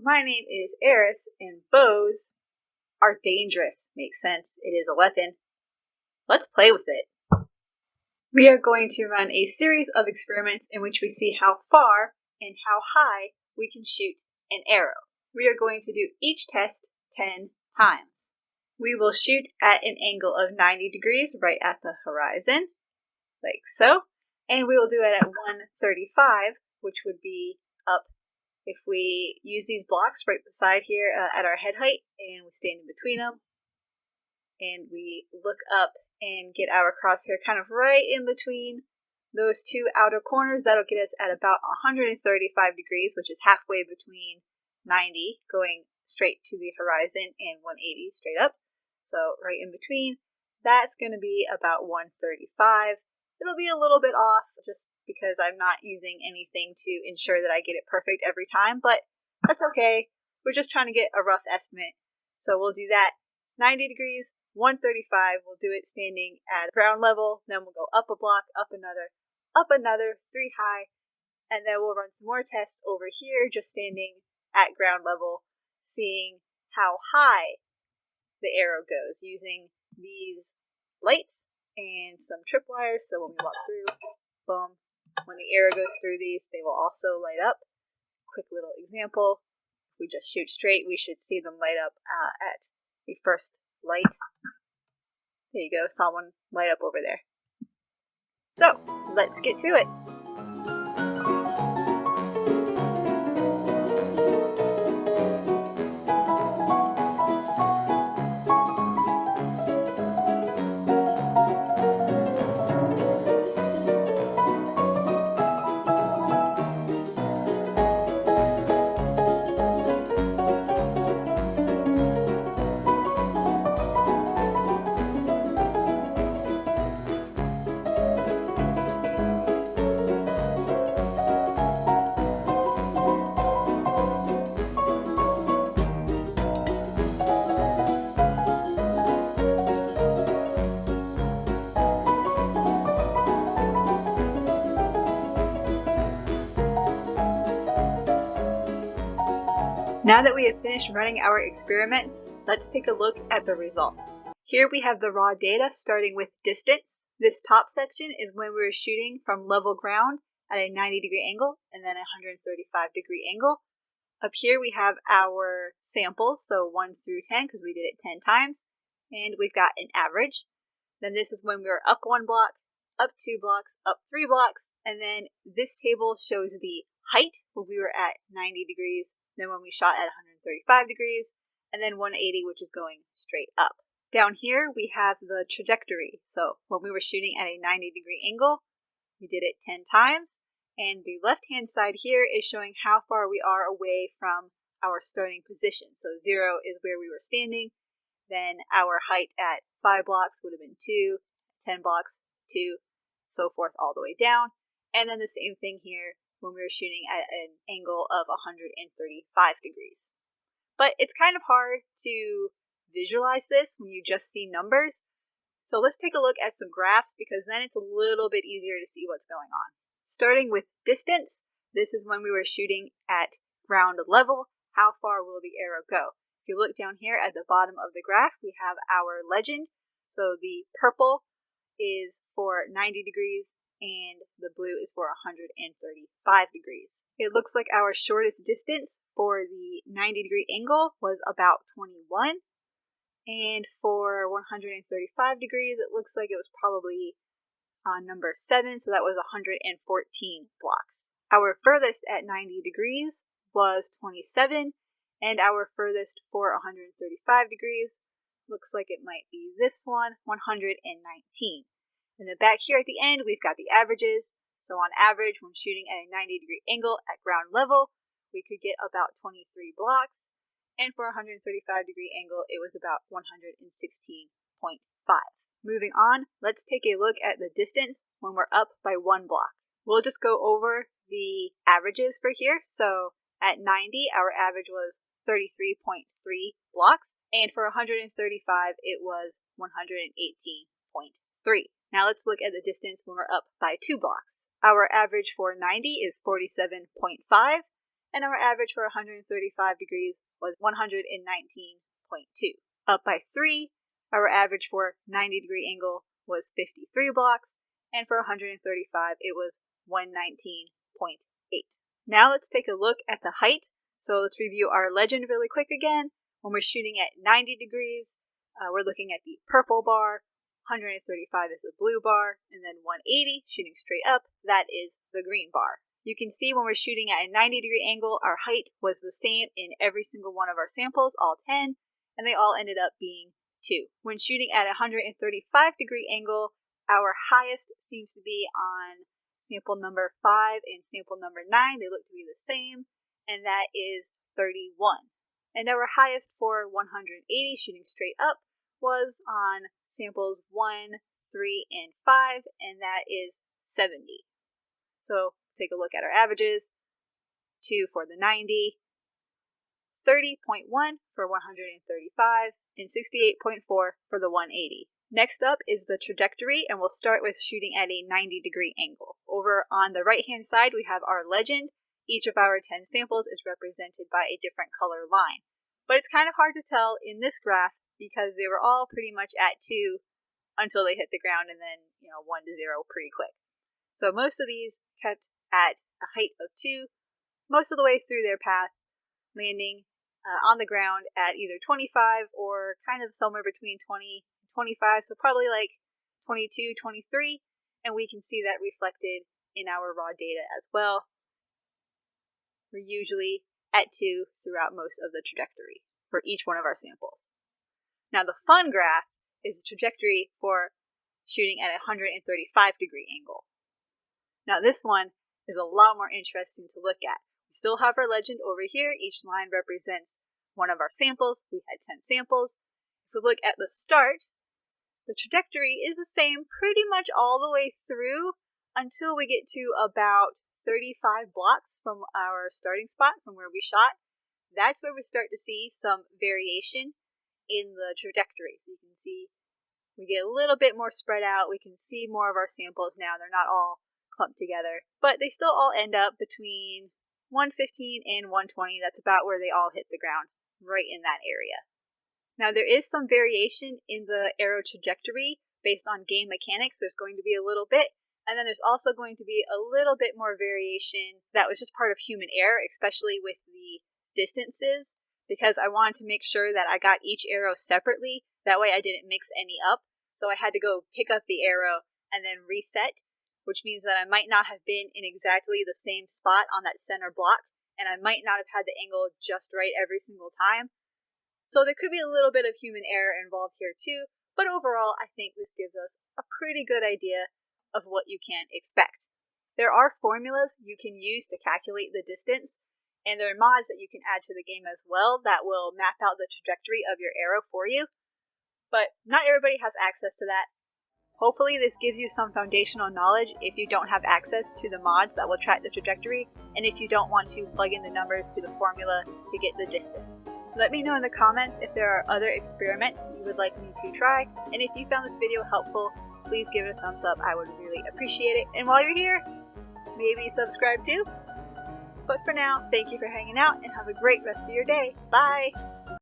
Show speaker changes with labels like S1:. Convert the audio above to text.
S1: My name is Eris, and bows are dangerous. Makes sense. It is a weapon. Let's play with it. We are going to run a series of experiments in which we see how far and how high we can shoot an arrow. We are going to do each test 10 times. We will shoot at an angle of 90 degrees right at the horizon, like so. And we will do it at 135, which would be up. If we use these blocks right beside here at our head height, and we stand in between them, and we look up and get our crosshair kind of right in between those two outer corners, that'll get us at about 135 degrees, which is halfway between 90 going straight to the horizon and 180 straight up. So right in between, that's going to be about 135. It'll be a little bit off just because I'm not using anything to ensure that I get it perfect every time, but that's okay. We're just trying to get a rough estimate. So we'll do that 90 degrees, 135. We'll do it standing at ground level. Then we'll go up a block, up another, 3 high. And then we'll run some more tests over here, just standing at ground level, seeing how high the arrow goes using these lights and some tripwires. So when we walk through, boom, when the arrow goes through these, they will also light up. Quick little example. If we just shoot straight, we should see them light up at the first light. There you go, saw one light up over there. So let's get to it. Now that we have finished running our experiments, let's take a look at the results. Here we have the raw data starting with distance. This top section is when we were shooting from level ground at a 90-degree angle and then a 135-degree angle. Up here we have our samples, so 1 through 10 because we did it 10 times, and we've got an average. Then this is when we were up 1 block, up 2 blocks, up 3 blocks, and then this table shows the height when we were at 90 degrees, then when we shot at 135 degrees, and then 180, which is going straight up. Down here, we have the trajectory. So when we were shooting at a 90-degree angle, we did it 10 times. And the left-hand side here is showing how far we are away from our starting position. So 0 is where we were standing. Then our height at 5 blocks would have been 2, 10 blocks, 2, so forth all the way down. And then the same thing here when we were shooting at an angle of 135 degrees. But it's kind of hard to visualize this when you just see numbers. So let's take a look at some graphs because then it's a little bit easier to see what's going on. Starting with distance, this is when we were shooting at ground level. How far will the arrow go? If you look down here at the bottom of the graph, we have our legend. So the purple is for 90 degrees and the blue is for 135 degrees. It looks like our shortest distance for the 90-degree angle was about 21. And for 135 degrees, it looks like it was probably number 7, so that was 114 blocks. Our furthest at 90 degrees was 27, and our furthest for 135 degrees looks like it might be this one, 119. And then back here at the end, we've got the averages. So on average, when shooting at a 90-degree angle at ground level, we could get about 23 blocks. And for a 135-degree angle, it was about 116.5. Moving on, let's take a look at the distance when we're up by 1 block. We'll just go over the averages for here. So at 90, our average was 33.3 blocks. And for 135, it was 118.3. Now let's look at the distance when we're up by 2 blocks. Our average for 90 is 47.5, and our average for 135 degrees was 119.2. Up by 3, our average for 90 degree angle was 53 blocks, and for 135 it was 119.8. Now let's take a look at the height. So let's review our legend really quick again. When we're shooting at 90 degrees, we're looking at the purple bar, 135 is the blue bar, and then 180, shooting straight up, that is the green bar. You can see when we're shooting at a 90 degree angle, our height was the same in every single one of our samples, all 10, and they all ended up being 2. When shooting at a 135 degree angle, our highest seems to be on sample number 5 and sample number 9. They look to be the same, and that is 31. And our highest for 180, shooting straight up, was on samples 1, 3, and 5, and that is 70. So take a look at our averages. 2 for the 90, 30.1 for 135, and 68.4 for the 180. Next up is the trajectory, and we'll start with shooting at a 90 degree angle. Over on the right hand side we have our legend. Each of our 10 samples is represented by a different color line. But it's kind of hard to tell in this graph because they were all pretty much at 2 until they hit the ground, and then 1 to 0 pretty quick. So most of these kept at a height of 2 most of the way through their path, landing on the ground at either 25 or kind of somewhere between 20 and 25, so probably like 22, 23, and we can see that reflected in our raw data as well. We're usually at 2 throughout most of the trajectory for each one of our samples. Now the fun graph is the trajectory for shooting at a 135 degree angle. Now this one is a lot more interesting to look at. We still have our legend over here. Each line represents one of our samples. We had 10 samples. If we look at the start, the trajectory is the same pretty much all the way through until we get to about 35 blocks from our starting spot, from where we shot. That's where we start to see some variation in the trajectory. So you can see we get a little bit more spread out. We can see more of our samples now. They're not all clumped together, but they still all end up between 115 and 120. That's about where they all hit the ground, right in that area. Now there is some variation in the arrow trajectory based on game mechanics. There's going to be a little bit, and then there's also going to be a little bit more variation that was just part of human error, especially with the distances, because I wanted to make sure that I got each arrow separately. That way I didn't mix any up. So I had to go pick up the arrow and then reset, which means that I might not have been in exactly the same spot on that center block, and I might not have had the angle just right every single time. So there could be a little bit of human error involved here too, but overall I think this gives us a pretty good idea of what you can expect. There are formulas you can use to calculate the distance, and there are mods that you can add to the game as well that will map out the trajectory of your arrow for you, but not everybody has access to that. Hopefully this gives you some foundational knowledge if you don't have access to the mods that will track the trajectory, and if you don't want to plug in the numbers to the formula to get the distance. Let me know in the comments if there are other experiments you would like me to try, and if you found this video helpful, please give it a thumbs up. I would really appreciate it. And while you're here, maybe subscribe too. But for now, thank you for hanging out and have a great rest of your day. Bye!